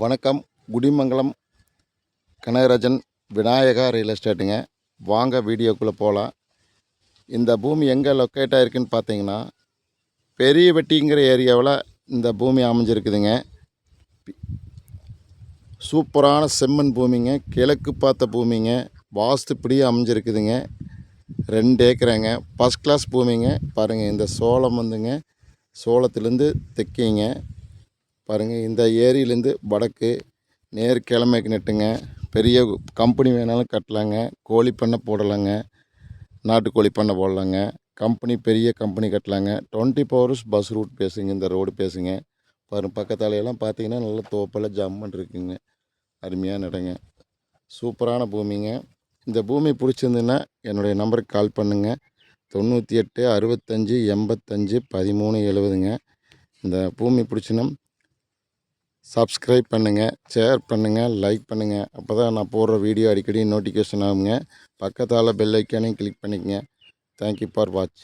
வணக்கம். குடிமங்கலம் கனகராஜன் விநாயகா ரியல் எஸ்டேட்டுங்க. வாங்க வீடியோக்குள்ளே போகலாம். இந்த பூமி எங்கே லொக்கேட் ஆகிருக்குன்னு பார்த்தீங்கன்னா, பெரிய வெட்டிங்கிற ஏரியாவில் இந்த பூமி அமைஞ்சிருக்குதுங்க. சூப்பரான செம்மண் பூமிங்க, கிழக்கு பார்த்த பூமிங்க, வாஸ்துப்படியே அமைஞ்சிருக்குதுங்க. 2 ஏக்கராங்க, ஃபஸ்ட் கிளாஸ் பூமிங்க. பாருங்கள், இந்த சோளம் வந்துங்க, சோளத்துலேருந்து தெற்கிங்க பாருங்கள். இந்த ஏரியிலேருந்து வடக்கு நேர் கிழமைக்கு நட்டுங்க. பெரிய கம்பெனி வேணாலும் கட்டலாங்க. கோழி பண்ணை போடலாங்க, நாட்டுக்கோழி பண்ணை போடலாங்க. கம்பெனி பெரிய கம்பெனி கட்டலாங்க. 24 ஹவர்ஸ் பஸ் ரூட் பேசுங்க. இந்த ரோடு பேசுங்க. பாருங்கள், பக்கத்தாலையெல்லாம் பார்த்தீங்கன்னா நல்ல தோப்பெல்லாம் ஜம்முன்னு இருக்குங்க. அருமையான இடங்க, சூப்பரான பூமிங்க. இந்த பூமி பிடிச்சிருந்துன்னா என்னுடைய நம்பருக்கு கால் பண்ணுங்கள். 98 65 85 13 70ங்க. இந்த பூமி பிடிச்சினா சப்ஸ்கிரைப் பண்ணுங்கள், ஷேர் பண்ணுங்கள், லைக் பண்ணுங்கள். அப்போ தான் நான் போடுற வீடியோ அடிக்கடி நோட்டிஃபிகேஷன் ஆகுங்க. பக்கத்தால் பெல் ஐக்கானையும் கிளிக் பண்ணிக்கங்க. Thank you for watch.